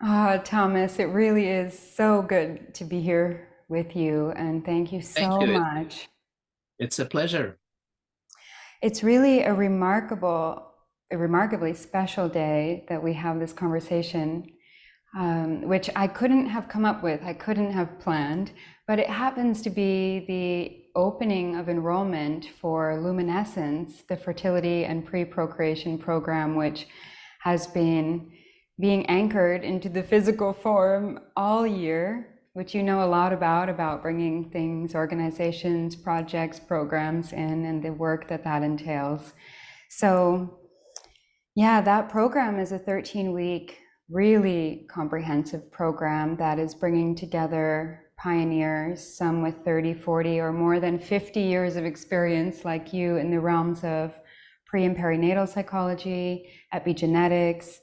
Thomas, it really is so good to be here with you, and thank you Thank so you. much. It's a pleasure. It's really a remarkably special day that we have this conversation, which I couldn't have come up with, I couldn't have planned, but it happens to be the opening of enrollment for Luminescence, the fertility and pre-procreation program, which has been being anchored into the physical form all year, which you know a lot about bringing things, organizations, projects, programs in, and the work that that entails. So, yeah, that program is a 13-week, really comprehensive program that is bringing together pioneers, some with 30, 40, or more than 50 years of experience, like you, in the realms of pre and perinatal psychology, epigenetics,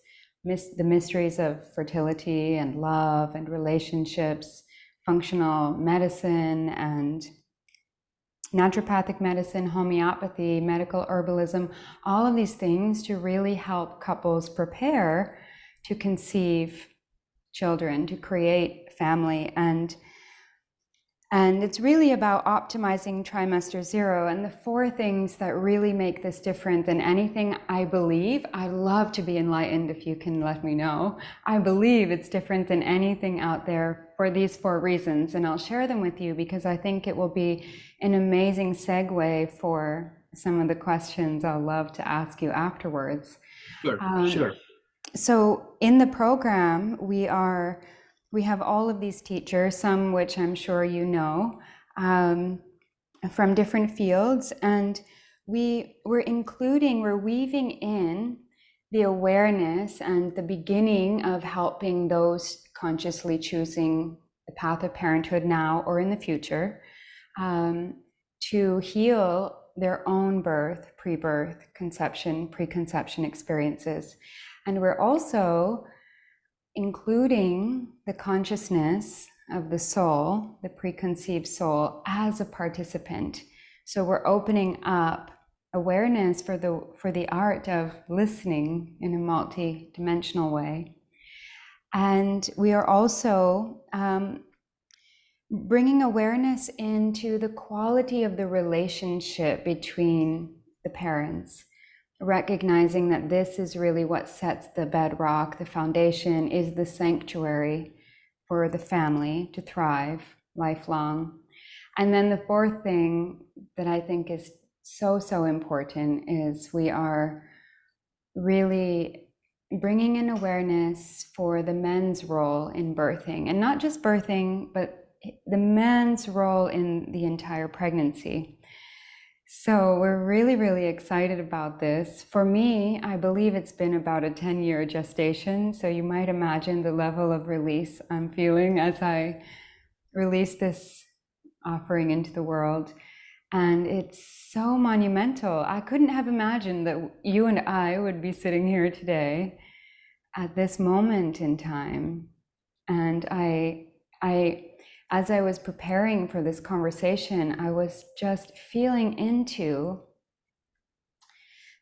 the mysteries of fertility and love and relationships, functional medicine and naturopathic medicine, homeopathy, medical herbalism, all of these things to really help couples prepare to conceive children, to create family. And it's really about optimizing trimester zero. And the four things that really make this different than anything, I believe, I love to be enlightened if you can let me know. I believe it's different than anything out there for these four reasons. And I'll share them with you because I think it will be an amazing segue for some of the questions I'll love to ask you afterwards. Sure, Um, sure. so in the program, we have all of these teachers, some which I'm sure you know, um, from different fields, and we're weaving in the awareness and the beginning of helping those consciously choosing the path of parenthood now or in the future, um, to heal their own birth, pre-birth, conception, preconception experiences. And we're also including the consciousness of the soul, the preconceived soul, as a participant. So we're opening up awareness for the art of listening in a multi-dimensional way. And we are also bringing awareness into the quality of the relationship between the parents, recognizing that this is really what sets the bedrock, the foundation, is the sanctuary for the family to thrive lifelong. And then the fourth thing that I think is so important is we are really bringing an awareness for the men's role in birthing, and not just birthing, but the men's role in the entire pregnancy. So we're really excited about this. For me, I believe it's been about a 10-year gestation. So you might imagine the level of release I'm feeling as I release this offering into the world. And it's so monumental. I couldn't have imagined that you and I would be sitting here today at this moment in time. And as I was preparing for this conversation, I was just feeling into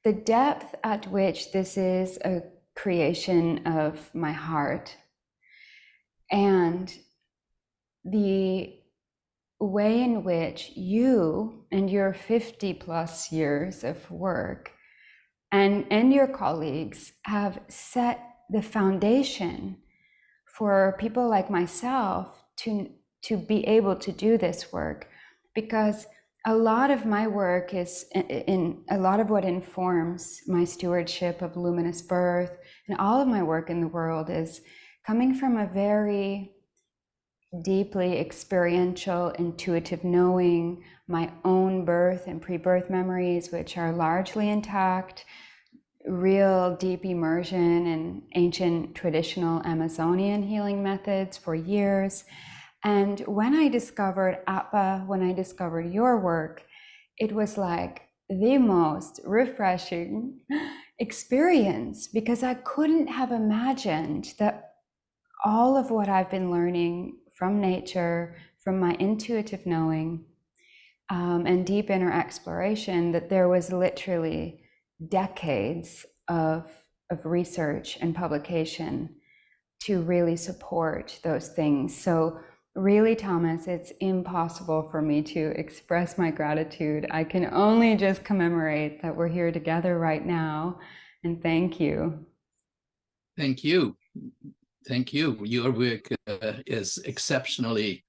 the depth at which this is a creation of my heart and the way in which you and your 50 plus years of work and your colleagues have set the foundation for people like myself to be able to do this work, because a lot of my work is in a lot of what informs my stewardship of luminous birth, and all of my work in the world is coming from a very deeply experiential, intuitive knowing, my own birth and pre-birth memories, which are largely intact, real deep immersion in ancient traditional Amazonian healing methods for years. And when I discovered Appa, when I discovered your work, it was like the most refreshing experience, because I couldn't have imagined that all of what I've been learning from nature, from my intuitive knowing, and deep inner exploration, that there was literally decades of research and publication to really support those things. So really, Thomas, it's impossible for me to express my gratitude. I can only just commemorate that we're here together right now, and thank you. Thank you. Thank you. Your work is exceptionally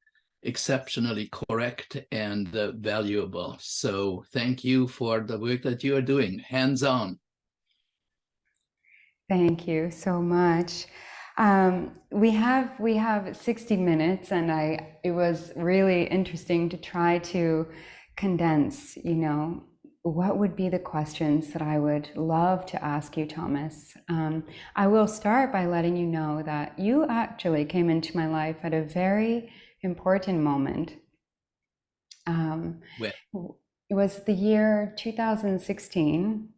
correct and valuable. So thank you for the work that you are doing, hands-on. Thank you so much. We have 60 minutes, and it was really interesting to try to condense, what would be the questions that I would love to ask you, Thomas. I will start by letting you know that you actually came into my life at a very important moment. Well, It was the year 2016,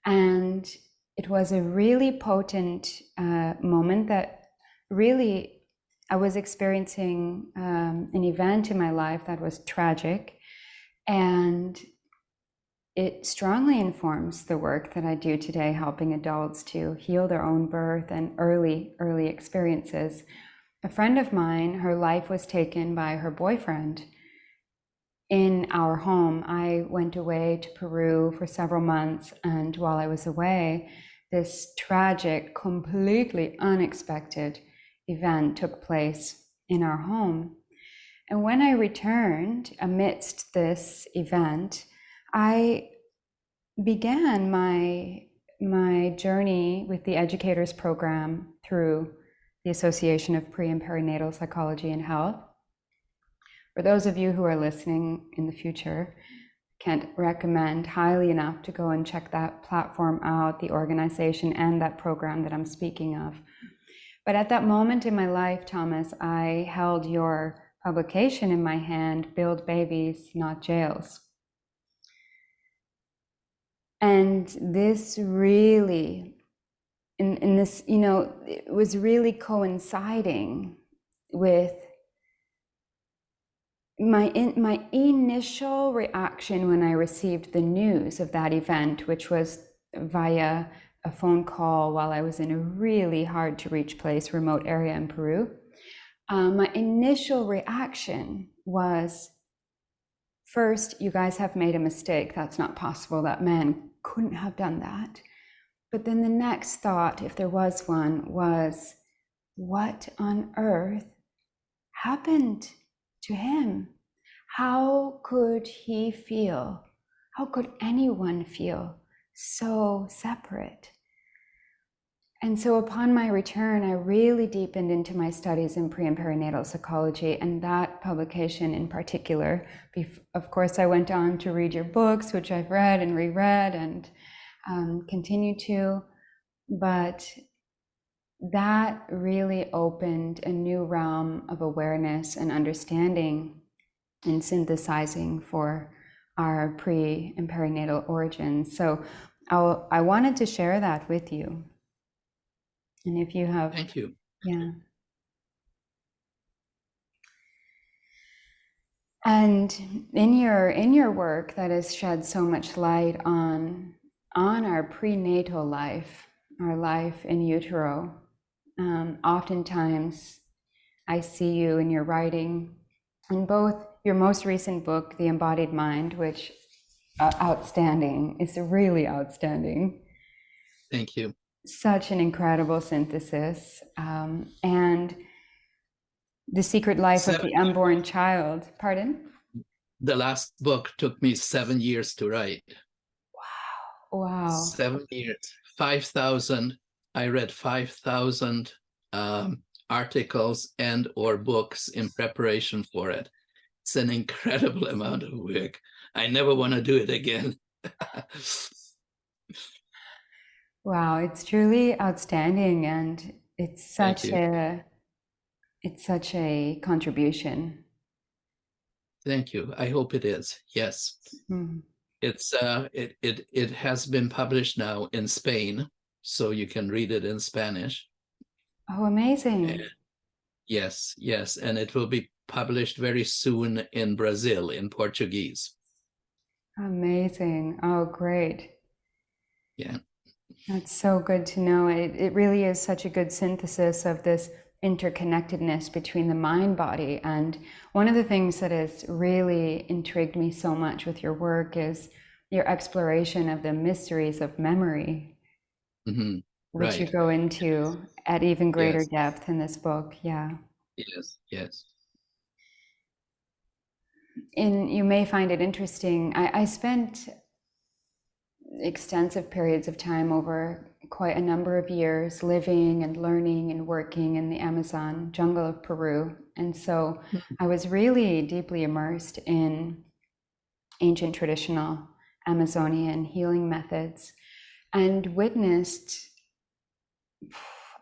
and it was a really potent moment that really I was experiencing an event in my life that was tragic, and it strongly informs the work that I do today, helping adults to heal their own birth and early experiences. A friend of mine, her life was taken by her boyfriend in our home. I went away to Peru for several months, and while I was away, this tragic, completely unexpected event took place in our home. And when I returned amidst this event, I began my journey with the educators program through the Association of Pre and Perinatal Psychology and Health. For those of you who are listening in the future, can't recommend highly enough to go and check that platform out, the organization and that program that I'm speaking of. But at that moment in my life, Thomas, I held your publication in my hand, Build Babies, Not Jails. And this really, in this, it was really coinciding with my initial reaction when I received the news of that event, which was via a phone call while I was in a really hard to reach place, remote area in Peru. My initial reaction was, first, you guys have made a mistake. That's not possible. That man couldn't have done that. But then the next thought, if there was one, was, what on earth happened to him? How could he feel? How could anyone feel so separate? And so upon my return, I really deepened into my studies in pre and perinatal psychology, and that publication in particular. Of course, I went on to read your books, which I've read and reread and continue to, but that really opened a new realm of awareness and understanding and synthesizing for our pre and perinatal origins. So I wanted to share that with you. And if you have, thank you. yeah. And in your work that has shed so much light on our prenatal life, our life in utero, oftentimes I see you in your writing, in both your most recent book, The Embodied Mind, which outstanding, it's really outstanding. Thank you. Such an incredible synthesis, and The Secret Life of the Unborn Child. Pardon? The last book took me 7 years to write. Wow. 7 years. 5,000. I read 5,000 articles and or books in preparation for it. It's an incredible amount of work. I never want to do it again. Wow, it's truly outstanding, and it's such a contribution. Thank you. I hope it is. Yes. It's it has been published now in Spain, so you can read it in Spanish. Oh, amazing. Yes, and it will be published very soon in Brazil in Portuguese. Amazing. Oh, great. Yeah. That's so good to know. It really is such a good synthesis of this interconnectedness between the mind body. And one of the things that has really intrigued me so much with your work is your exploration of the mysteries of memory, Hmm. which you Right. go into at even greater Yes. depth in this book. Yeah. Yes. Yes. You may find it interesting. I spent extensive periods of time over quite a number of years living and learning and working in the Amazon jungle of Peru. And so I was really deeply immersed in ancient traditional Amazonian healing methods and witnessed,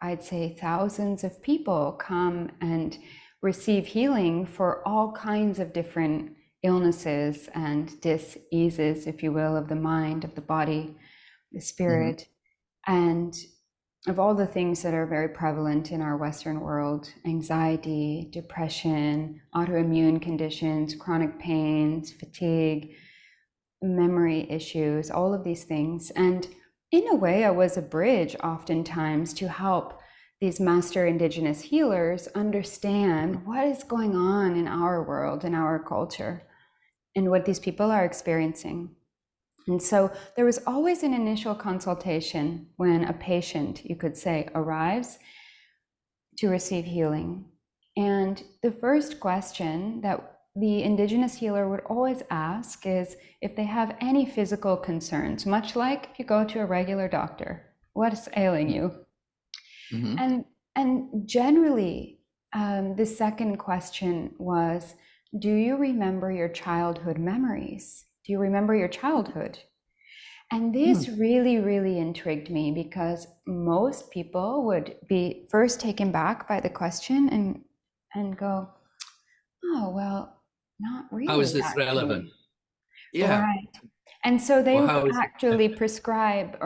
I'd say, thousands of people come and receive healing for all kinds of different illnesses and diseases, if you will, of the mind, of the body, the Hmm. spirit, and of all the things that are very prevalent in our Western world: anxiety, depression, autoimmune conditions, chronic pains, fatigue, memory issues, all of these things. And in a way, I was a bridge oftentimes to help these master indigenous healers understand what is going on in our world, in our culture, and what these people are experiencing. And so there was always an initial consultation when a patient, you could say, arrives to receive healing. And the first question that the indigenous healer would always ask is if they have any physical concerns, much like if you go to a regular doctor, what's ailing you? Hmm. And generally, the second question was, do you remember your childhood memories? Do you remember your childhood? And this really, really intrigued me because most people would be first taken back by the question and go, oh, well, not How is really, this relevant? actually. Yeah. Right. And so they Well, would how is it? actually prescribe,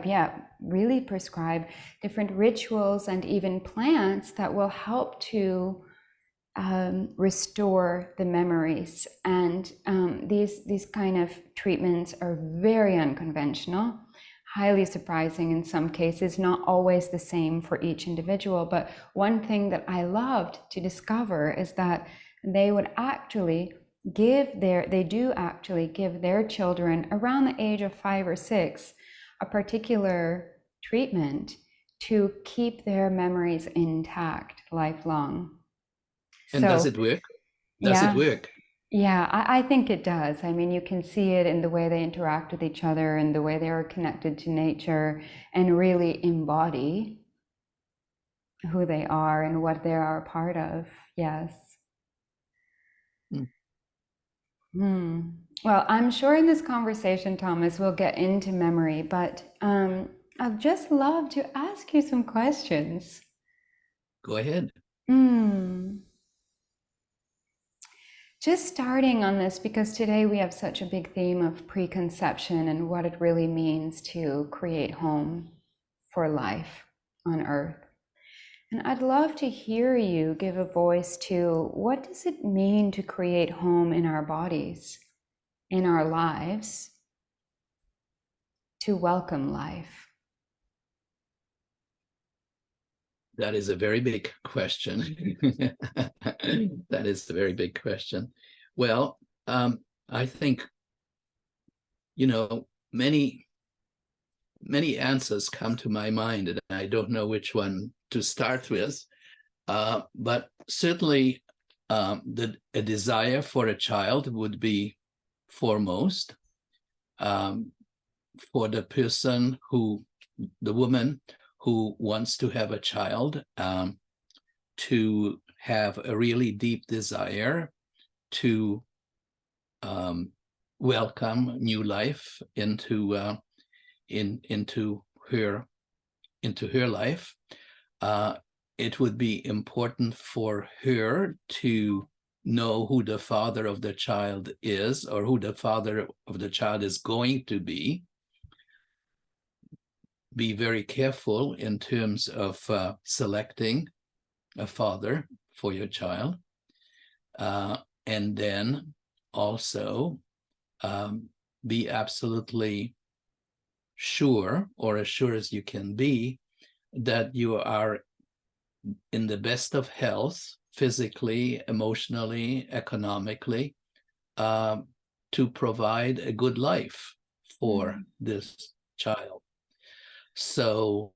yeah, really prescribe different rituals and even plants that will help to restore the memories. And these kind of treatments are very unconventional, highly surprising in some cases, not always the same for each individual. But one thing that I loved to discover is that they would actually they do actually give their children around the age of 5 or 6 a particular treatment to keep their memories intact lifelong. And does So, it work? Does it yeah, work? yeah, I think it does. I mean, you can see it in the way they interact with each other and the way they are connected to nature and really embody who they are and what they are a part of. Yes. Mm. Hmm. Well, I'm sure in this conversation, Thomas, we'll get into memory, but I'd just love to ask you some questions. Go ahead. Hmm. Just starting on this, because today we have such a big theme of preconception and what it really means to create home for life on Earth. And I'd love to hear you give a voice to what does it mean to create home in our bodies, in our lives, to welcome life? That is a very big question. That is a very big question. Well, I think, many, many answers come to my mind, and I don't know which one to start with. But certainly, a desire for a child would be foremost. For the person the woman who wants to have a child, to have a really deep desire to welcome new life into her life. It would be important for her to know who the father of the child is, or who the father of the child is going to be. Be very careful in terms of selecting a father for your child. And then also be absolutely sure, or as sure as you can be, that you are in the best of health, physically, emotionally, economically, to provide a good life for this child. So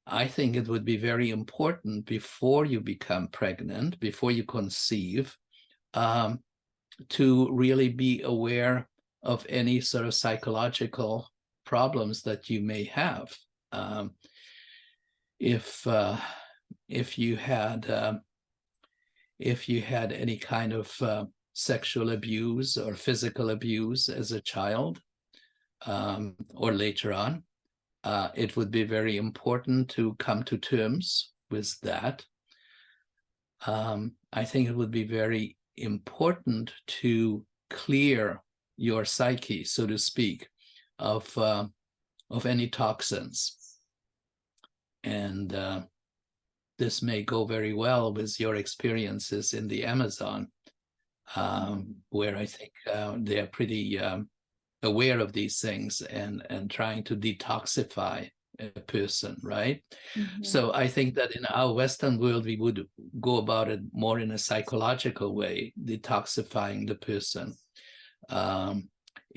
I think it would be very important before you become pregnant, before you conceive, to really be aware of any sort of psychological problems that you may have. If you had any kind of sexual abuse or physical abuse as a child, or later on, it would be very important to come to terms with that. I think it would be very important to clear your psyche, so to speak, of any toxins. And this may go very well with your experiences in the Amazon, where I think they're pretty aware of these things and trying to detoxify a person, right? So I think that in our Western world, we would go about it more in a psychological way, detoxifying the person.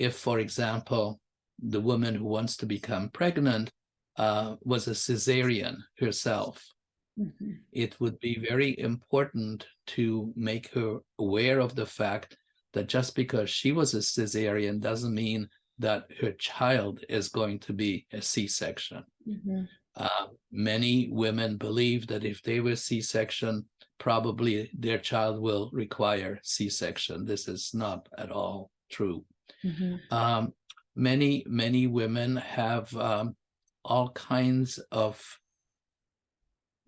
If, for example, the woman who wants to become pregnant was a cesarean herself, it would be very important to make her aware of the fact that just because she was a cesarean doesn't mean that her child is going to be a C-section. Many women believe that if they were C-section, probably their child will require C-section. This is not at all true. Many women have all kinds of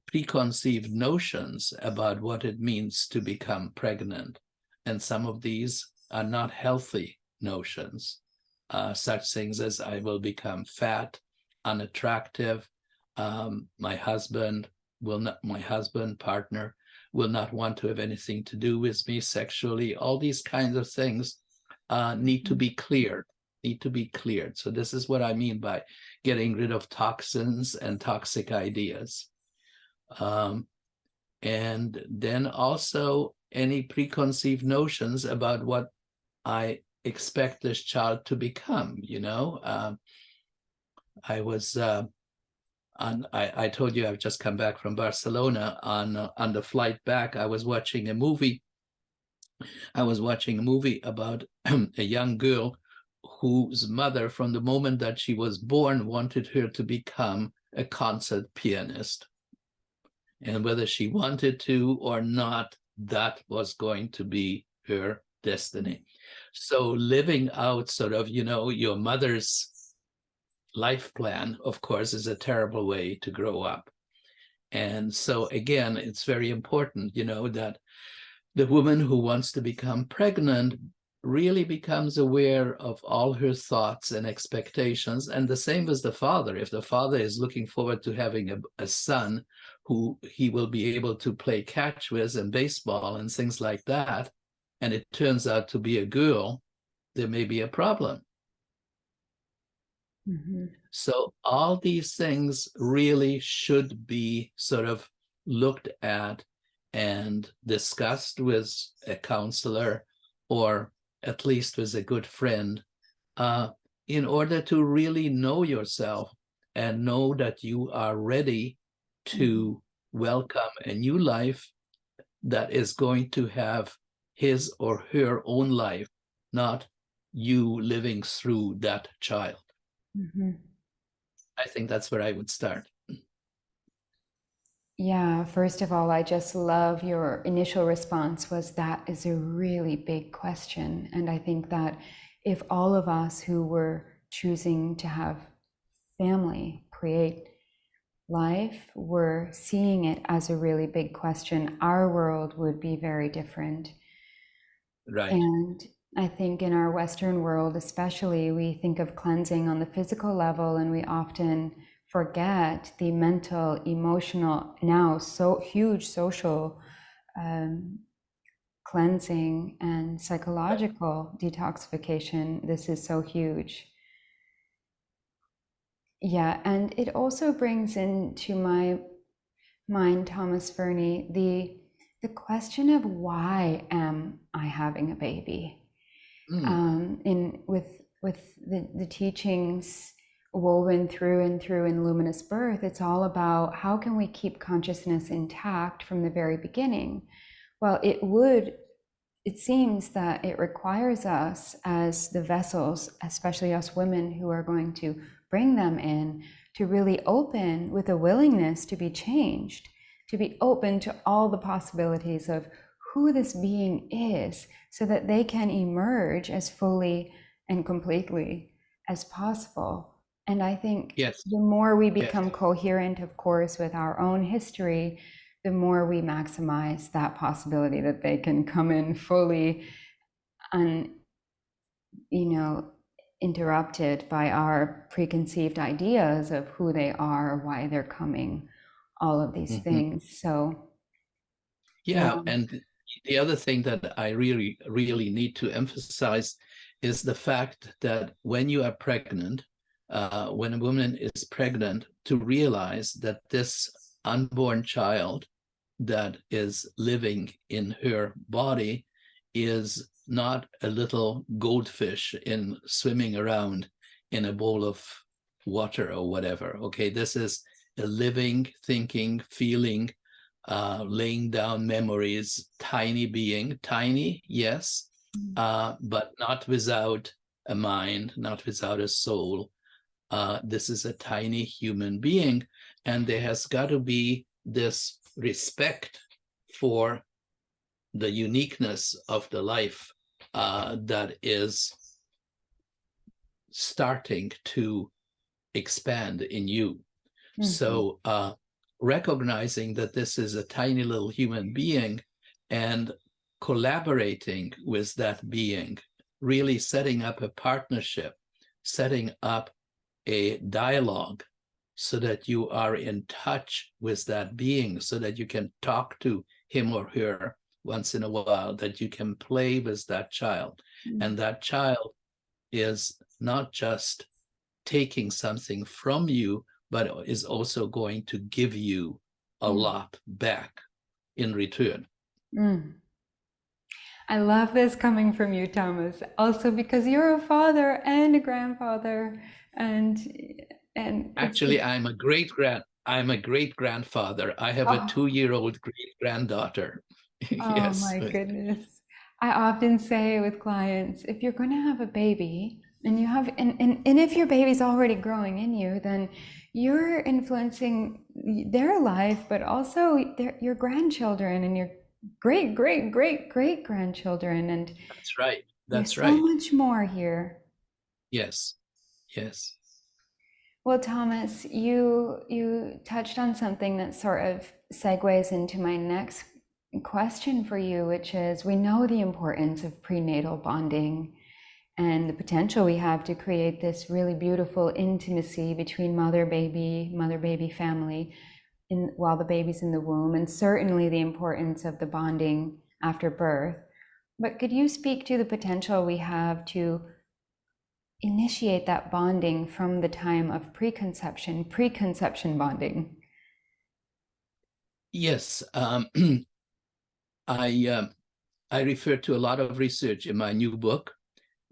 preconceived notions about what it means to become pregnant. And some of these are not healthy notions. Such things as I will become fat, unattractive, my husband partner will not want to have anything to do with me sexually. All these kinds of things need to be cleared. So this is what I mean by getting rid of toxins and toxic ideas. And then also any preconceived notions about what I expect this child to become. I told you I've just come back from Barcelona. On the flight back, I was watching a movie about a young girl whose mother, from the moment that she was born, wanted her to become a concert pianist. And whether she wanted to or not, that was going to be her destiny. So living out sort of, your mother's life plan, of course, is a terrible way to grow up. And so again, it's very important, that the woman who wants to become pregnant really becomes aware of all her thoughts and expectations. And the same as the father. If the father is looking forward to having a son who he will be able to play catch with and baseball and things like that, and it turns out to be a girl, there may be a problem. So all these things really should be sort of looked at and discussed with a counselor, or at least with a good friend, in order to really know yourself and know that you are ready to welcome a new life that is going to have his or her own life, not you living through that child. I think that's where I would start. Yeah, first of all, I just love your initial response was that is a really big question. And I think that if all of us who were choosing to have family, create life, were seeing it as a really big question, our world would be very different. Right. And I think in our Western world, especially, we think of cleansing on the physical level, and we often forget the mental, emotional, now so huge social cleansing and psychological detoxification. This is so huge. Yeah, and it also brings into my mind, Thomas Fernie, the question of why am I having a baby? Mm, In with the teachings woven through and through in luminous birth, it's all about how can we keep consciousness intact from the very beginning. Well, it seems that it requires us as the vessels, especially us women who are going to bring them in, to really open with a willingness to be changed, to be open to all the possibilities of who this being is, so that they can emerge as fully and completely as possible. And I think yes, the more we yes. become coherent, of course, with our own history, the more we maximize that possibility that they can come in fully un, you know, interrupted by our preconceived ideas of who they are, why they're coming, all of these Mhm. things. So, Yeah, um, and the other thing that I really, really need to emphasize is the fact that when you are pregnant, when a woman is pregnant, to realize that this unborn child that is living in her body is not a little goldfish in swimming around in a bowl of water or whatever. Okay, this is a living, thinking, feeling, laying down memories, tiny being, tiny, yes, but not without a mind, not without a soul. This is a tiny human being, and there has got to be this respect for the uniqueness of the life that is starting to expand in you. mhm, So recognizing that this is a tiny little human being and collaborating with that being, really setting up a partnership, setting up a dialogue so that you are in touch with that being, so that you can talk to him or her once in a while, that you can play with that child. mhm, And that child is not just taking something from you, but is also going to give you a mhm, lot back in return. mhm. I love this coming from you, Thomas. Also because you're a father and a grandfather, and Actually, I'm a great grandfather. I have a oh, 2-year-old great granddaughter. oh Yes. my goodness. I often say with clients, if you're going to have a baby and you have, and if your baby's already growing in you, then you're influencing their life, but also your grandchildren and your great, great, great, great grandchildren. And That's right. there's That's so right. much more here. Yes. Yes. Well, Thomas, you touched on something that sort of segues into my next question for you, which is we know the importance of prenatal bonding and the potential we have to create this really beautiful intimacy between mother baby family while the baby's in the womb, and certainly the importance of the bonding after birth. But could you speak to the potential we have to initiate that bonding from the time of preconception bonding? Yes. I I refer to a lot of research in my new book,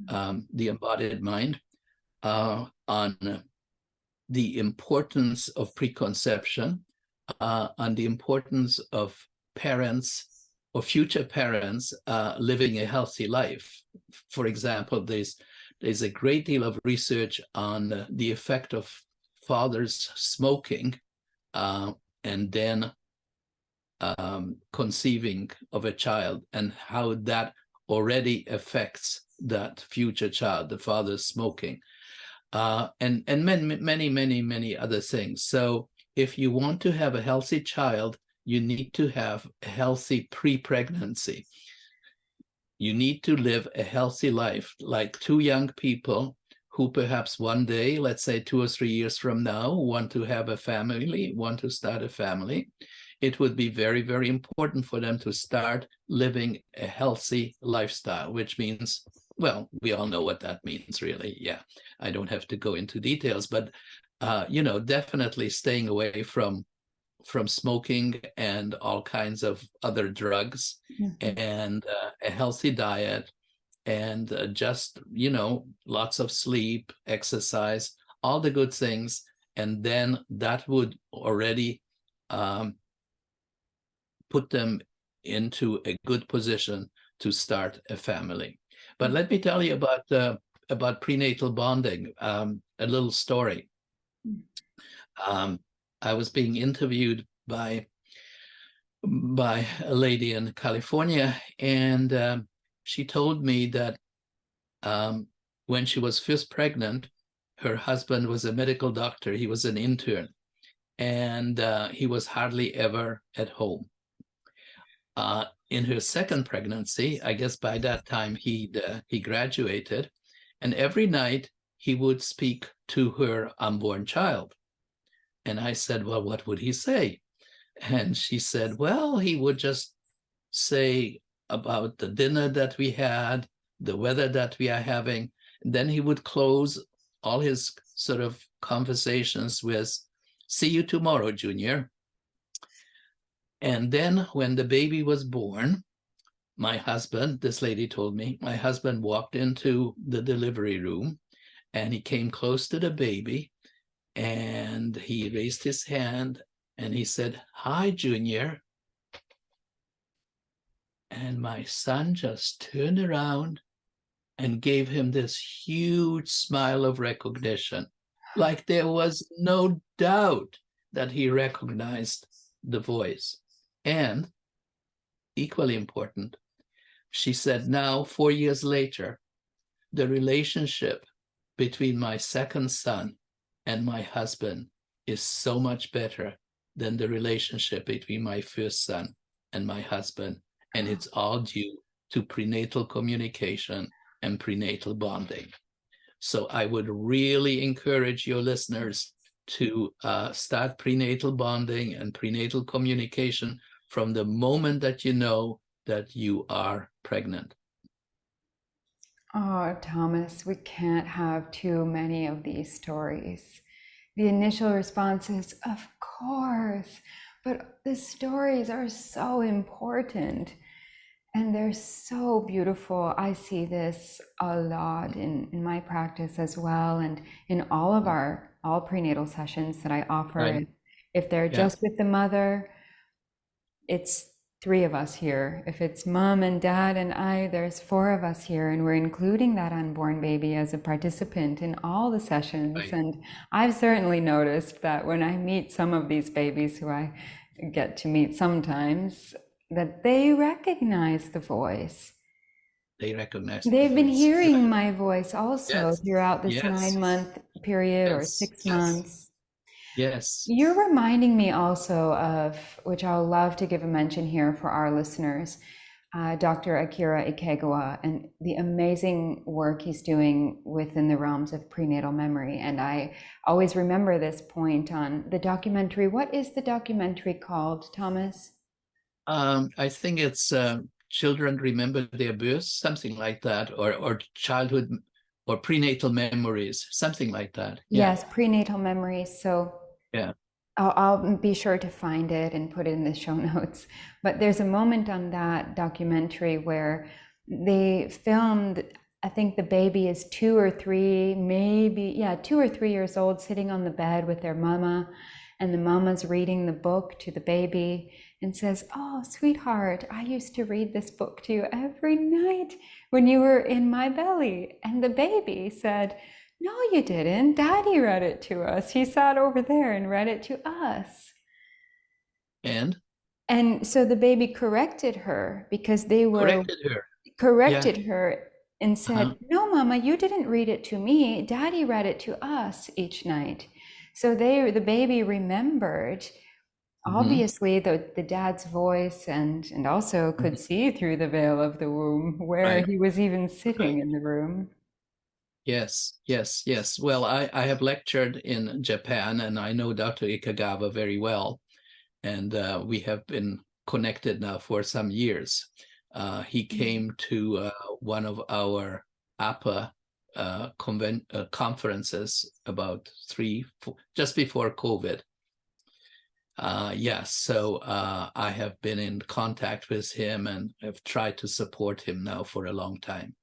The Embodied Mind, on the importance of preconception, on the importance of parents or future parents living a healthy life. For example, there's a great deal of research on the effect of fathers smoking and then conceiving of a child, and how that already affects that future child, the father smoking, and many other things. So if you want to have a healthy child, you need to have a healthy pre-pregnancy. You need to live a healthy life, like two young people who perhaps one day, let's say 2 or 3 years from now, want to have a family, want to start a family. It would be very, very important for them to start living a healthy lifestyle, which means, well, we all know what that means, really. Yeah, I don't have to go into details, but definitely staying away from smoking and all kinds of other drugs, Mhm. and a healthy diet, and just, lots of sleep, exercise, all the good things. And then that would already um, put them into a good position to start a family. But let me tell you about prenatal bonding, a little story. Um, I was being interviewed by a lady in California, and she told me that when she was first pregnant, her husband was a medical doctor. He was an intern, and he was hardly ever at home. In her second pregnancy, I guess by that time he graduated, and every night he would speak to her unborn child. And I said, well, what would he say? And she said, well, he would just say about the dinner that we had, the weather that we are having. And then he would close all his sort of conversations with, see you tomorrow, Junior. And then when the baby was born, my husband, this lady told me, my husband walked into the delivery room and he came close to the baby and he raised his hand and he said, hi, Junior. And my son just turned around and gave him this huge smile of recognition, like there was no doubt that he recognized the voice. And equally important, she said, now, 4 years later, the relationship between my second son and my husband is so much better than the relationship between my first son and my husband. And it's all due to prenatal communication and prenatal bonding. So I would really encourage your listeners to start prenatal bonding and prenatal communication from the moment that you know that you are pregnant. Oh, Thomas, we can't have too many of these stories. The initial response is, of course, but the stories are so important and they're so beautiful. I see this a lot in my practice as well, and in all prenatal sessions that I offer. Right. If they're Yeah. just with the mother, it's three of us here. If it's mom and dad and I, there's four of us here, and we're including that unborn baby as a participant in all the sessions. Right. And I've certainly noticed that when I meet some of these babies who I get to meet sometimes, that they recognize the voice. They recognize the They've been voice. hearing my voice also Yes. throughout this Yes. 9 month period or Yes. 6 months. Yes. You're reminding me also of, which I'll love to give a mention here for our listeners, Dr. Akira Ikegawa and the amazing work he's doing within the realms of prenatal memory. And I always remember this point on the documentary. What is the documentary called, Thomas? I think it's Children Remember Their Births, something like that, or childhood or prenatal memories, something like that. Yeah. Yes, prenatal memories. So Yeah. I'll be sure to find it and put it in the show notes. But there's a moment on that documentary where they filmed, I think the baby is 2 or 3, maybe, yeah, 2 or 3 years old, sitting on the bed with their mama. And the mama's reading the book to the baby and says, oh, sweetheart, I used to read this book to you every night when you were in my belly. And the baby said, no, you didn't. Daddy read it to us. He sat over there and read it to us. And And so the baby corrected her because they were corrected her. Yeah. corrected her and Uh-huh. said, no, Mama, you didn't read it to me. Daddy read it to us each night. So the baby remembered, Mm-hmm. obviously, the dad's voice, and also Mm-hmm. could see through the veil of the womb where Right. he was even sitting Right. in the room. Yes. Yes. Yes. Well, I have lectured in Japan, and I know Dr. Ikagawa very well, and we have been connected now for some years. He came to one of our APA conferences about just before COVID. Yes, so I have been in contact with him and have tried to support him now for a long time.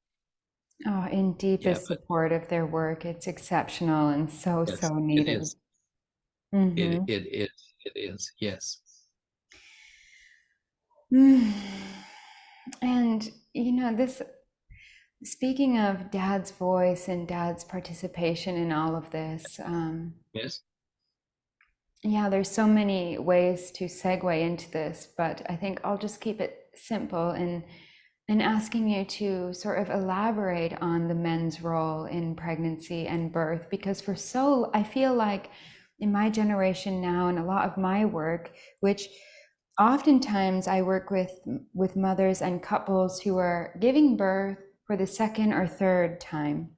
Oh, in Yeah, deepest but support of their work. It's exceptional and so, yes, so it needed. is. Hmm. It is. Yes. And, this, speaking of dad's voice and dad's participation in all of this, Yes. yeah, there's so many ways to segue into this, but I think I'll just keep it simple and asking you to sort of elaborate on the men's role in pregnancy and birth, because I feel like in my generation now and a lot of my work, which oftentimes I work with mothers and couples who are giving birth for the second or third time.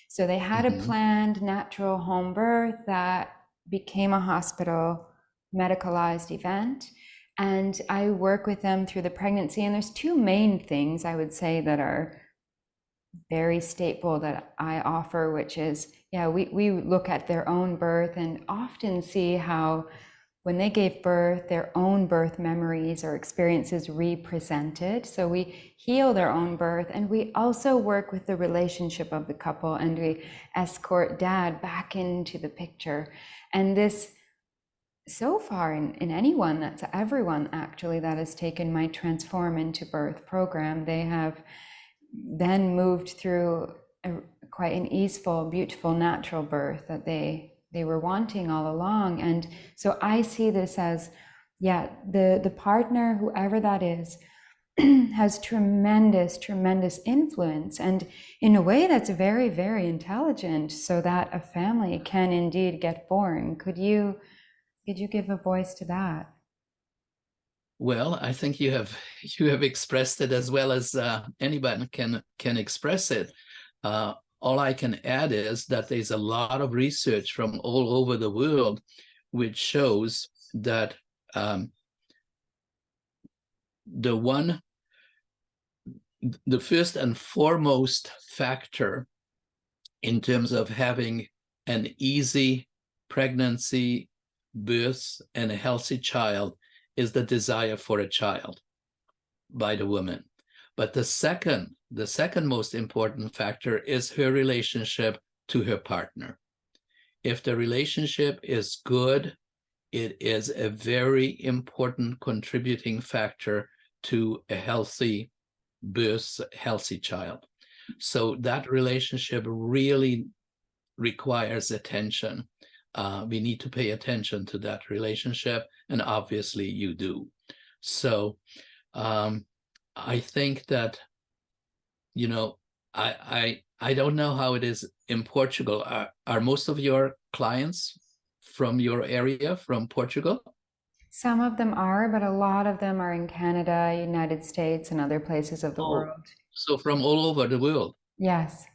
So they had a Hmm. planned natural home birth that became a hospital medicalized event. And I work with them through the pregnancy. And there's two main things I would say that are very staple that I offer, which is, yeah, we look at their own birth and often see how when they gave birth, their own birth memories or experiences represented. So we heal their own birth, and we also work with the relationship of the couple, and we escort dad back into the picture. And this, so far, in everyone actually that has taken my Transform into Birth program, they have then moved through quite an easeful, beautiful, natural birth that they were wanting all along. And so I see this as, yeah, the partner, whoever that is, has tremendous influence, and in a way that's very, very intelligent, so that a family can indeed get born. Could you give a voice to that? Well, I think you have expressed it as well as anybody can express it. All I can add is that there's a lot of research from all over the world which shows that the first and foremost factor in terms of having an easy pregnancy, birth, and a healthy child is the desire for a child by the woman. But the second most important factor is her relationship to her partner. If the relationship is good, it is a very important contributing factor to a healthy birth, healthy child. So that relationship really requires attention. We need to pay attention to that relationship, and obviously you do. So I think that, I don't know how it is in Portugal. Are most of your clients from your area, from Portugal? Some of them are, but a lot of them are in Canada, United States, and other places of the Oh, world. so from all over the world. Yes.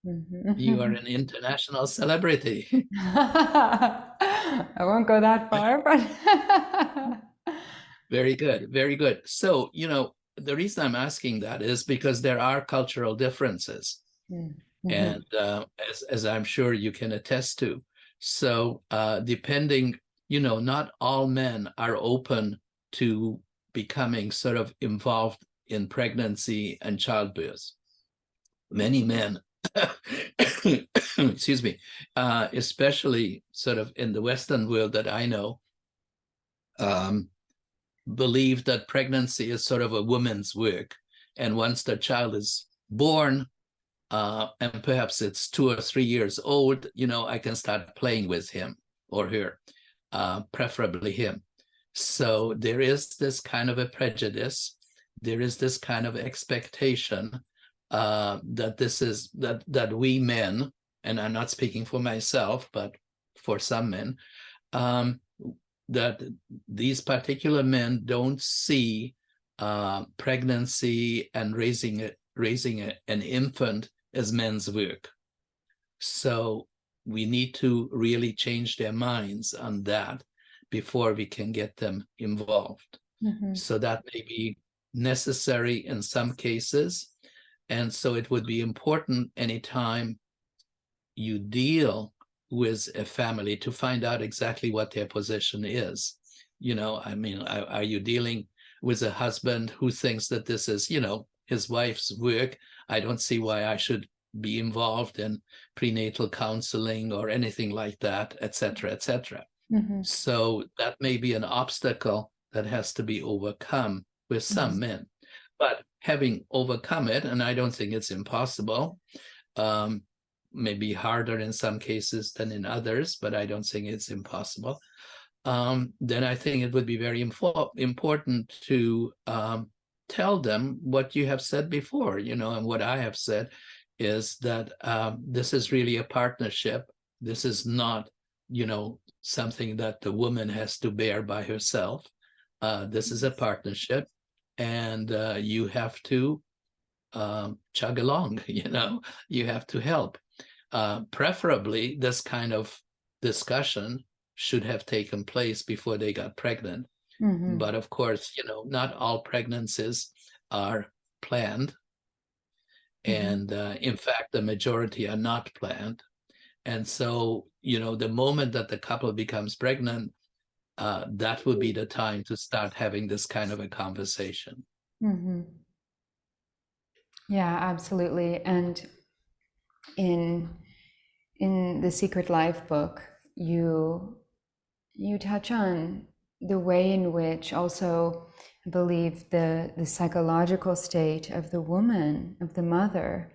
You are Mhm. an international celebrity. I won't go that far, but Very good, very good. So, the reason I'm asking that is because there are cultural differences, and Mhm. as I'm sure you can attest to. So, depending, not all men are open to becoming sort of involved in pregnancy and childbirth. Many men, excuse me, especially sort of in the Western world that I know, um, believe that pregnancy is sort of a woman's work. And once the child is born, and perhaps it's 2 or 3 years old, I can start playing with him or her, preferably him. So there is this kind of a prejudice. There is this kind of expectation that we men, and I'm not speaking for myself, but for some men, um, that these particular men don't see pregnancy and raising an infant as men's work. So we need to really change their minds on that before we can get them involved. Mhm. So that may be necessary in some cases. And so it would be important anytime you deal with a family to find out exactly what their position is. I mean, are you dealing with a husband who thinks that this is, his wife's work? I don't see why I should be involved in prenatal counseling or anything like that, etc., etc. Mm-hmm. So that may be an obstacle that has to be overcome with some men. But having overcome it, and I don't think it's impossible, maybe harder in some cases than in others, but I don't think it's impossible. Then I think it would be very important to tell them what you have said before, and what I have said is that this is really a partnership. This is not, something that the woman has to bear by herself. This is a partnership, and you have to chug along, you have to help. Preferably, this kind of discussion should have taken place before they got pregnant. Mm-hmm. But of course, not all pregnancies are planned. And in fact, the majority are not planned. And so, the moment that the couple becomes pregnant, that would be the time to start having this kind of a conversation. Mm-hmm. Yeah, absolutely. And in the Secret Life book, you touch on the way in which also, I believe, the psychological state of the woman, of the mother,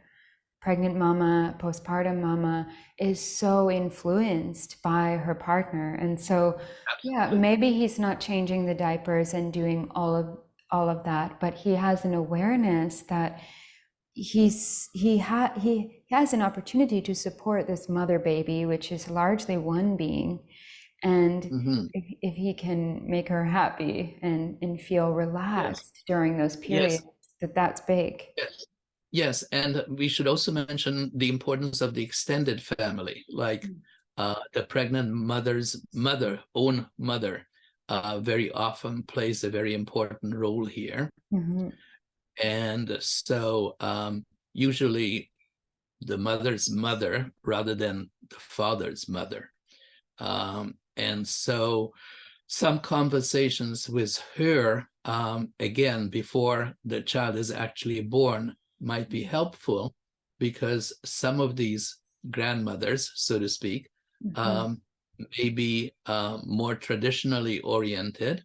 pregnant mama, postpartum mama, is so influenced by her partner. And so, yeah, maybe he's not changing the diapers and doing all of that, but he has an awareness that he has an opportunity to support this mother baby, which is largely one being. And if he can make her happy and feel relaxed during those periods, that's big. Yes. Yes, and we should also mention the importance of the extended family, like the pregnant mother's own mother, very often plays a very important role here. Mm-hmm. And so usually the mother's mother rather than the father's mother. And so some conversations with her, again, before the child is actually born, might be helpful, because some of these grandmothers, so to speak, may be more traditionally oriented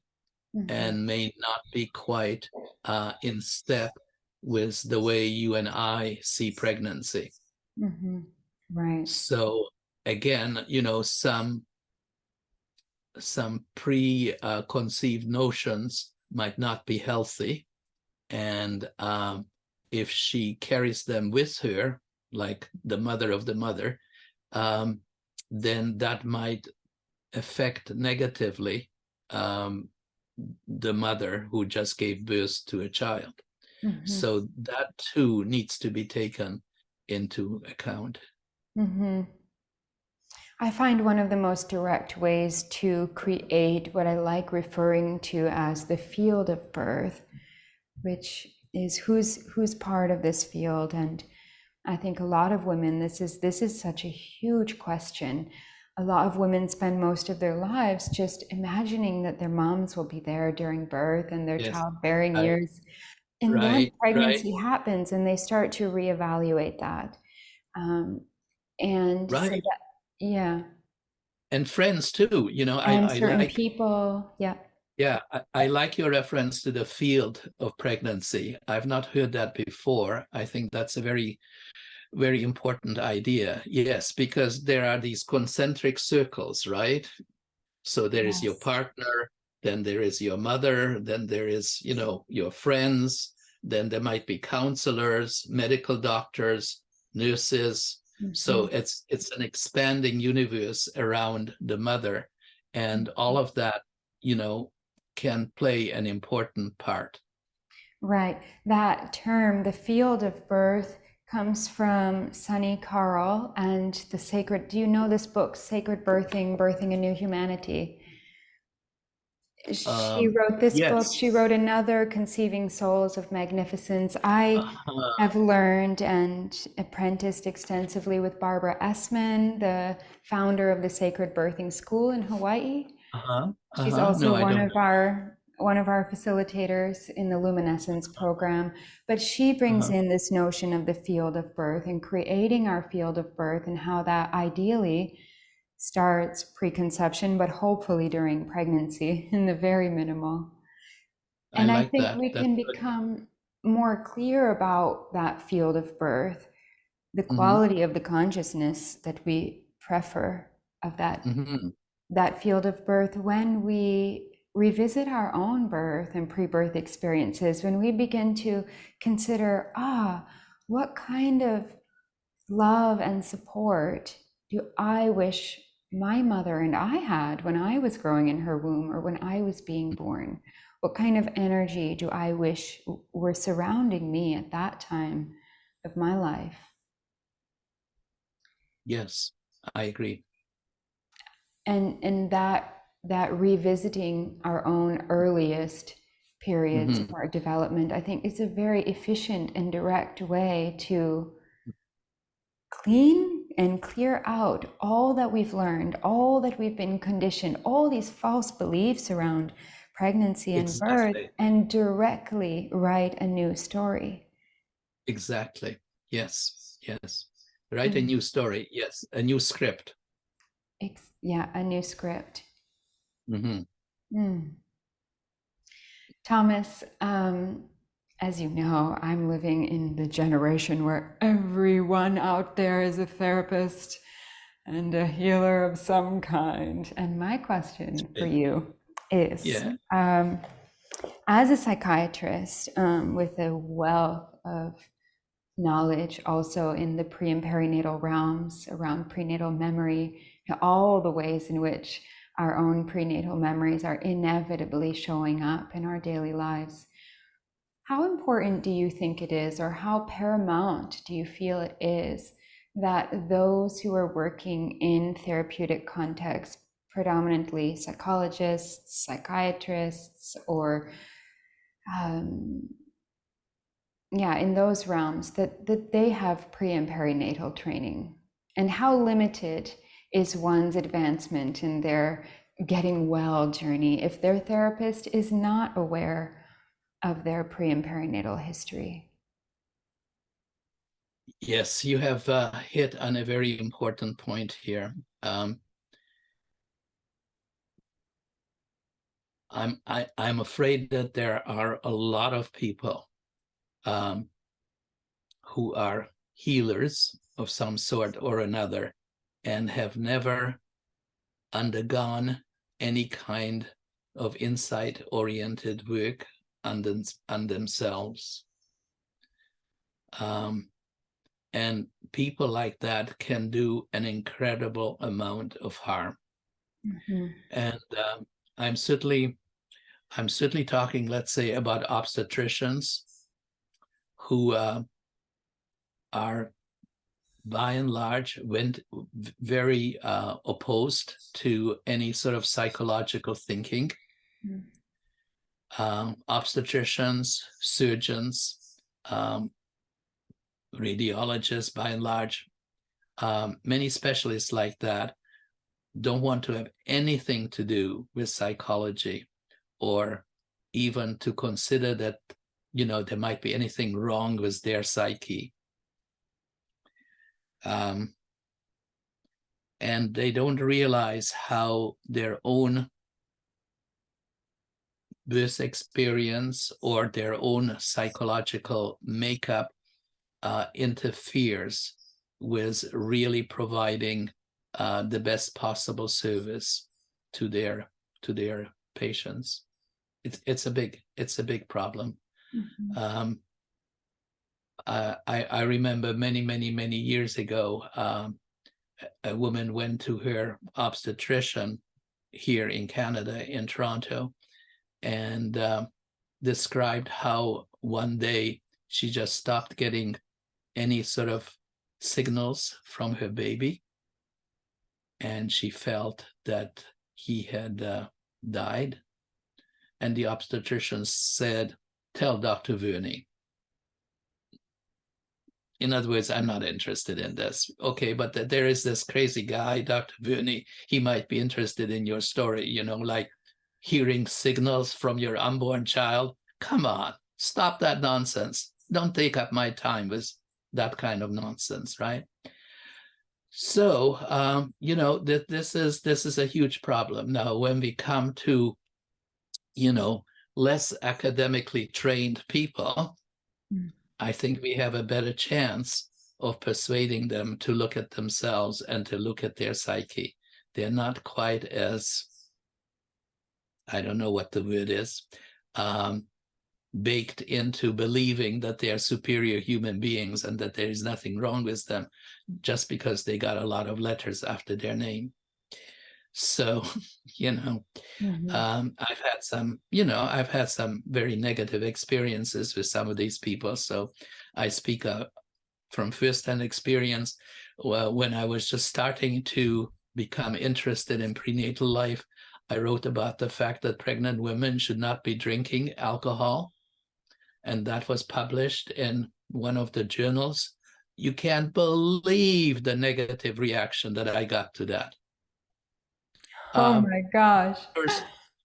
and may not be quite in step with the way you and I see pregnancy. Right. So again, some preconceived notions might not be healthy, and if she carries them with her, like the mother of the mother, then that might affect negatively the mother who just gave birth to a child. So that too needs to be taken into account. I find one of the most direct ways to create what I like referring to as the field of birth, which is who's part of this field. And I think a lot of women, this is such a huge question. A lot of women spend most of their lives just imagining that their moms will be there during birth and their childbearing years. And then pregnancy happens and they start to reevaluate that. And so that, yeah. And friends too, And I certain like, people, yeah. yeah, I like your reference to the field of pregnancy. I've not heard that before. I think that's a very, very important idea. Yes, because there are these concentric circles, right? So there is your partner, then there is your mother, then there is, your friends, then there might be counselors, medical doctors, nurses. So it's an expanding universe around the mother, and all of that, can play an important part. Right. That term, the field of birth, comes from Sunny Carl and the sacred, do you know this book, Sacred Birthing, Birthing a New Humanity? She wrote this book. Yes. She wrote another, Conceiving Souls of Magnificence. I Uh-huh. have learned and apprenticed extensively with Barbara Essman, the founder of the Sacred Birthing School in Hawaii. Uh-huh. She's Uh-huh. also No, I don't. one of our facilitators in the luminescence program, but she brings Uh-huh. in this notion of the field of birth and creating our field of birth and how that ideally starts preconception, but hopefully during pregnancy in the very minimal. I And I like think that. we That's can good. become more clear about that field of birth, the Mm-hmm. quality of the consciousness that we prefer of Mm-hmm. that field of birth when we revisit our own birth and pre-birth experiences, when we begin to consider, what kind of love and support do I wish my mother and I had when I was growing in her womb or when I was being born? What kind of energy do I wish were surrounding me at that time of my life? Yes, I agree. And that revisiting our own earliest periods of Mm-hmm. our development, I think, is a very efficient and direct way to clean and clear out all that we've learned, all that we've been conditioned, all these false beliefs around pregnancy and birth, Exactly. and directly write a new story. Exactly. Yes. Yes. Write a Mm. new story. Yes. A new script. Yeah, a new script. Mm-hmm. Mm. Thomas, as you know, I'm living in the generation where everyone out there is a therapist and a healer of some kind. And my question for you is, Yeah. as a psychiatrist with a wealth of knowledge also in the pre and perinatal realms around prenatal memory, all the ways in which our own prenatal memories are inevitably showing up in our daily lives. How important do you think it is, or how paramount do you feel it is, that those who are working in therapeutic contexts, predominantly psychologists, psychiatrists, or um, yeah, in those realms, that they have pre and perinatal training? And how limited is one's advancement in their getting well journey if their therapist is not aware of their pre and perinatal history? Yes, you have hit on a very important point here. I'm afraid that there are a lot of people um, who are healers of some sort or another and have never undergone any kind of insight-oriented work on themselves. And people like that can do an incredible amount of harm. Mhm. And I'm certainly talking, let's say, about obstetricians who are by and large went very opposed to any sort of psychological thinking. Mm. Obstetricians, surgeons, um, radiologists, by and large, many specialists like that don't want to have anything to do with psychology, or even to consider that, there might be anything wrong with their psyche. And they don't realize how their own birth experience or their own psychological makeup interferes with really providing the best possible service to their patients. It's a big problem. Mhm. Um, I remember many years ago, a woman went to her obstetrician here in Canada, in Toronto, and described how one day she just stopped getting any sort of signals from her baby, and she felt that he had died. and the obstetrician said, "Tell Dr. Verney." In other words, I'm not interested in this. Okay, but there is this crazy guy, Dr. Verney. He might be interested in your story, like hearing signals from your unborn child. Come on, stop that nonsense. Don't take up my time with that kind of nonsense, right? So, this is a huge problem. Now, when we come to, less academically trained people, I think we have a better chance of persuading them to look at themselves and to look at their psyche. They're not quite as, I don't know what the word is, baked into believing that they are superior human beings and that there is nothing wrong with them just because they got a lot of letters after their name. So, I've had some very negative experiences with some of these people. So I speak from firsthand experience. Well, when I was just starting to become interested in prenatal life, I wrote about the fact that pregnant women should not be drinking alcohol. And that was published in one of the journals. You can't believe the negative reaction that I got to that. Oh my gosh.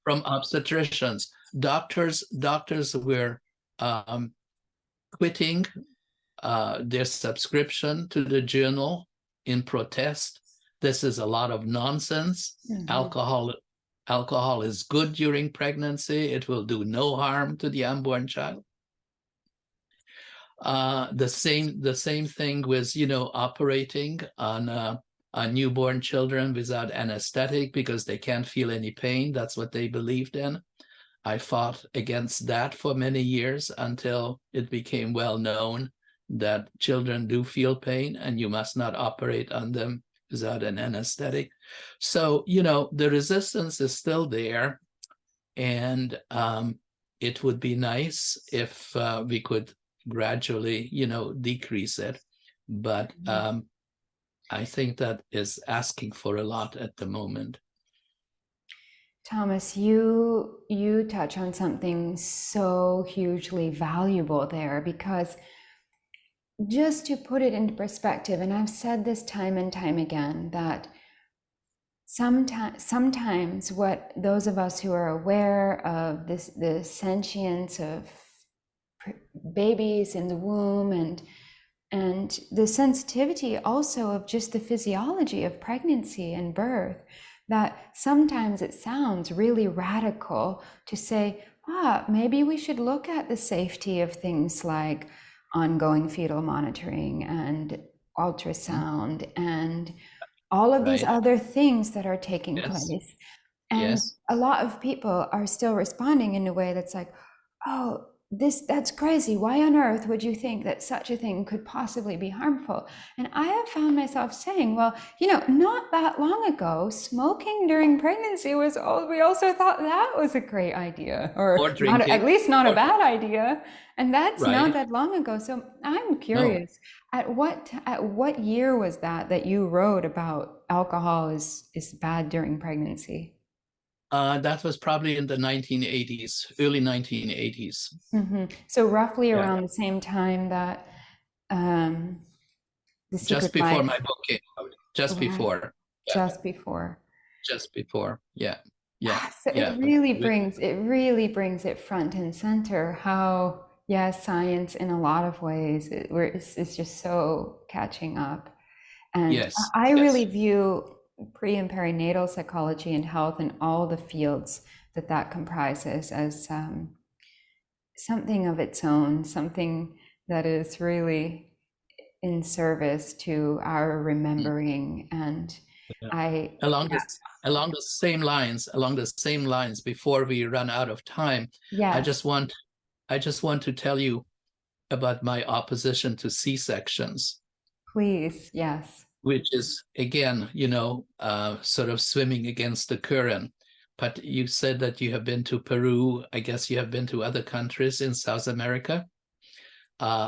From obstetricians, doctors were quitting their subscription to the journal in protest. This is a lot of nonsense. Alcohol is good during pregnancy. It will do no harm to the unborn child. The same thing with operating on newborn children without anesthetic because they can't feel any pain. That's what they believed in. I fought against that for many years until it became well known that children do feel pain and you must not operate on them without an anesthetic. So, the resistance is still there. And it would be nice if we could gradually, decrease it. But I think that is asking for a lot at the moment. Thomas, you touch on something so hugely valuable there, because just to put it into perspective, and I've said this time and time again, that sometimes what those of us who are aware of the sentience of babies in the womb and the sensitivity also of just the physiology of pregnancy and birth, that sometimes it sounds really radical to say, maybe we should look at the safety of things like ongoing fetal monitoring and ultrasound and all of these other things that are taking place. And a lot of people are still responding in a way that's like, oh, that's crazy. Why on earth would you think that such a thing could possibly be harmful? And I have found myself saying, well, not that long ago, smoking during pregnancy we also thought that was a great idea, or drinking, at least not a bad idea. And that's not that long ago. So I'm curious, at what year was that you wrote about alcohol is bad during pregnancy? That was probably in the 1980s, early 1980s. So roughly around the same time that The Secret just before Life. my book came out. Just before. Just before. Yeah. So it really brings it front and center how, science in a lot of ways it's just so catching up. And I really view pre and perinatal psychology and health and all the fields that comprises as something of its own, something that is really in service to our remembering. And along the same lines, before we run out of time, I just want to tell you about my opposition to C-sections. Please, yes. Which is, again, sort of swimming against the current. But you said that you have been to Peru. I guess you have been to other countries in South America,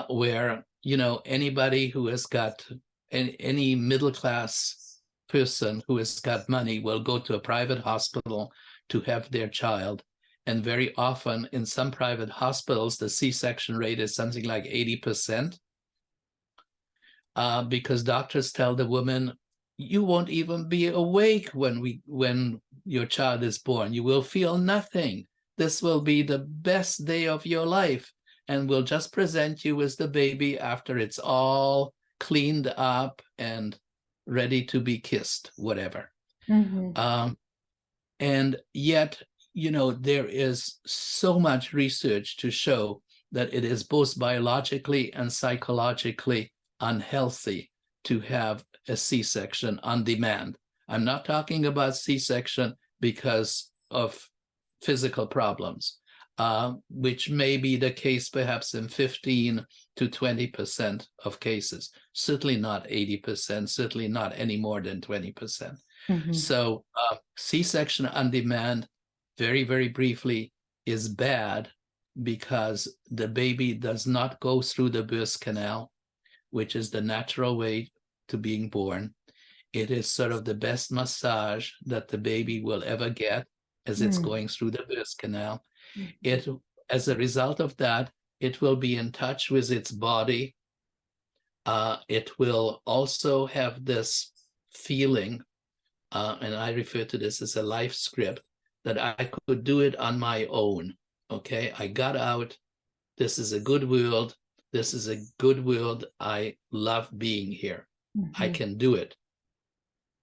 where, anybody who has got any middle-class person who has got money will go to a private hospital to have their child. And very often in some private hospitals, the C-section rate is something like 80%, because doctors tell the woman, you won't even be awake when your child is born. You will feel nothing. This will be the best day of your life, and we'll just present you as the baby after it's all cleaned up and ready to be kissed, whatever. And yet, there is so much research to show that it is both biologically and psychologically unhealthy to have a C-section on demand. I'm not talking about C-section because of physical problems, which may be the case perhaps in 15 to 20% of cases, certainly not 80%, certainly not any more than 20%. So C-section on demand, very, very briefly, is bad because the baby does not go through the birth canal, which is the natural way to being born. It is sort of the best massage that the baby will ever get as it's going through the birth canal. As a result of that, it will be in touch with its body. It will also have this feeling, and I refer to this as a life script, that I could do it on my own. Okay, I got out. This is a good world. This is a good world. I love being here. I can do it.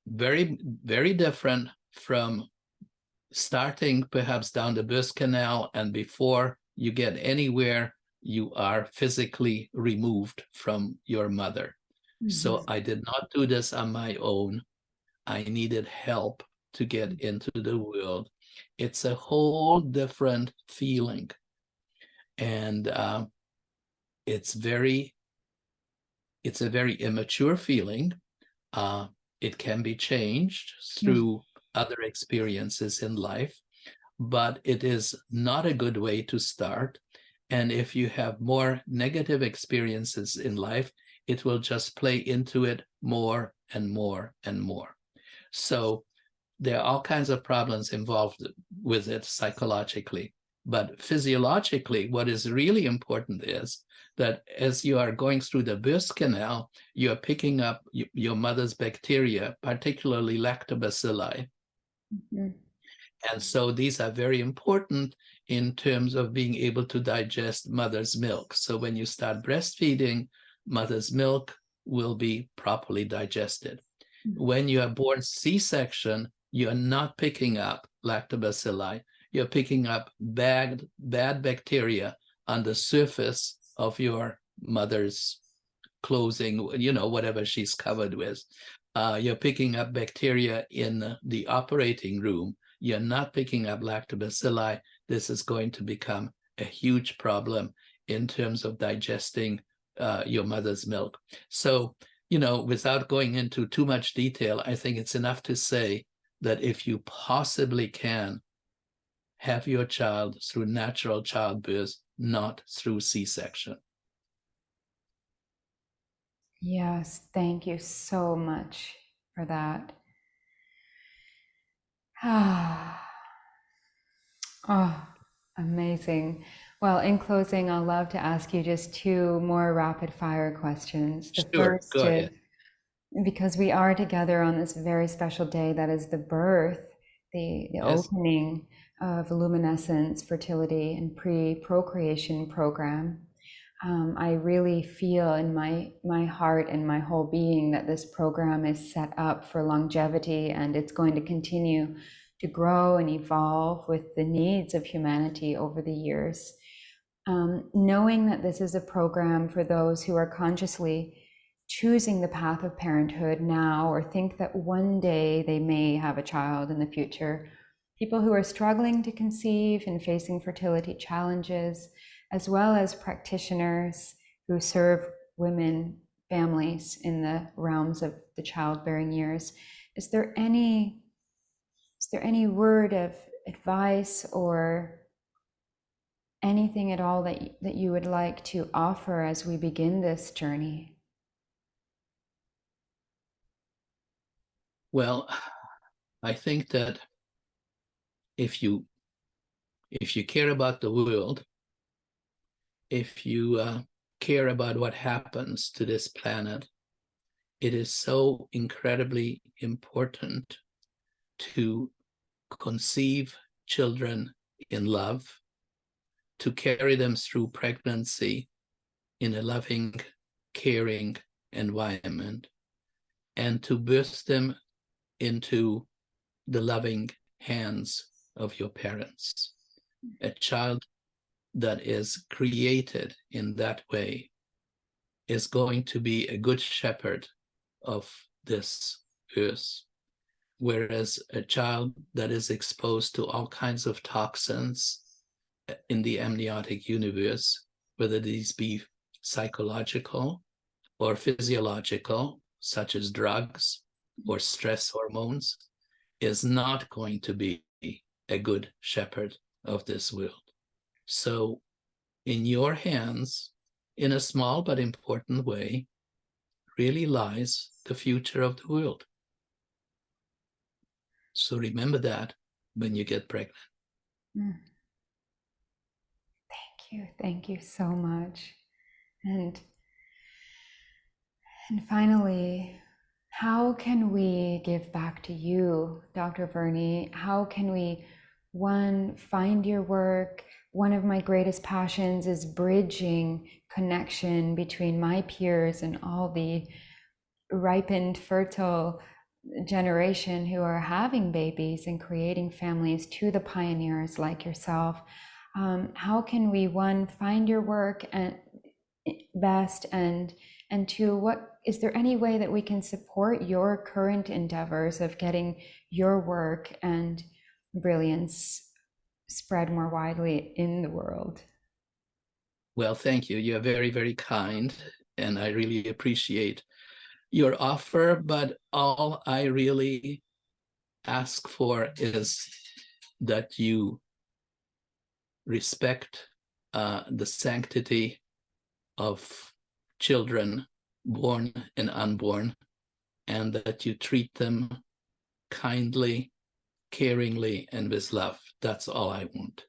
Very, very different from starting perhaps down the birth canal, and before you get anywhere, you are physically removed from your mother. So I did not do this on my own. I needed help to get into the world. It's a whole different feeling. And it's a very immature feeling. It can be changed through other experiences in life, but it is not a good way to start. And if you have more negative experiences in life, it will just play into it more and more and more. So there are all kinds of problems involved with it psychologically. But physiologically, what is really important is that as you are going through the birth canal, you're picking up your mother's bacteria, particularly lactobacilli. And so these are very important in terms of being able to digest mother's milk. So when you start breastfeeding, mother's milk will be properly digested. When you are born C-section, you're not picking up lactobacilli. You're picking up bad bacteria on the surface of your mother's clothing, whatever she's covered with. You're picking up bacteria in the operating room. You're not picking up lactobacilli. This is going to become a huge problem in terms of digesting your mother's milk. So, without going into too much detail, I think it's enough to say that if you possibly can, have your child through natural childbirth, not through C-section. Yes, thank you so much for that. Oh, amazing. Well, in closing, I'd love to ask you just two more rapid fire questions. The Sure, first go is, ahead. because we are together on this very special day, that is the birth, the Yes. opening of luminescence fertility and pre-procreation program. I really feel in my heart and my whole being that this program is set up for longevity, and it's going to continue to grow and evolve with the needs of humanity over the years. Knowing that this is a program for those who are consciously choosing the path of parenthood now, or think that one day they may have a child in the future, people who are struggling to conceive and facing fertility challenges, as well as practitioners who serve women, families in the realms of the childbearing years. Is there any word of advice or anything at all that you would like to offer as we begin this journey? Well, I think that if you If you care about the world, if you care about what happens to this planet, it is so incredibly important to conceive children in love, to carry them through pregnancy in a loving, caring environment, and to birth them into the loving hands of your parents. A child that is created in that way is going to be a good shepherd of this earth, whereas a child that is exposed to all kinds of toxins in the amniotic universe, whether these be psychological or physiological, such as drugs or stress hormones, is not going to be a good shepherd of this world. So in your hands, in a small but important way, really lies the future of the world. So remember that when you get pregnant. Thank you so much. And finally, how can we give back to you, Dr. Verney? How can we, one, find your work? One of my greatest passions is bridging connection between my peers and all the ripened, fertile generation who are having babies and creating families, to the pioneers like yourself. How can we, one, find your work and best, and two, what is there any way that we can support your current endeavors of getting your work and brilliance spread more widely in the world? Well, thank you. You're very, very kind, and I really appreciate your offer, but all I really ask for is that you respect the sanctity of children born and unborn, and that you treat them kindly, caringly, and with love. That's all I want.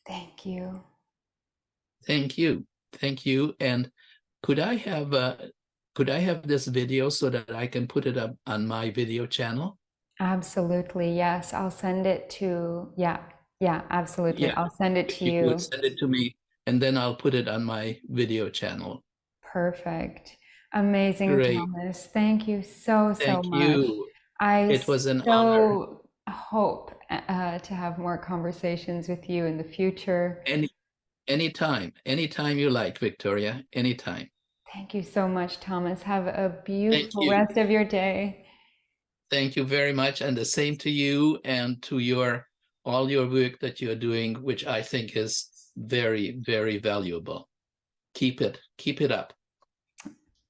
Thank you. Thank you. Thank you. And could I have this video so that I can put it up on my video channel? Absolutely, yes. I'll send it to, yeah, absolutely. Yeah, I'll send it if to you you. would send it to me, and then I'll put it on my video channel. Perfect. Amazing, Great. Thomas. Thank you so, so Thank much. you. I It was an honor. so hope to have more conversations with you in the future. Anytime you like, Victoria, anytime. Thank you so much, Thomas. Have a Thank beautiful you. rest of your day. Thank you very much. And the same to you and to all your work that you're doing, which I think is very, very valuable. Keep it up.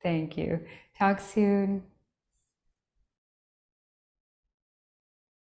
Thank you. Talk soon.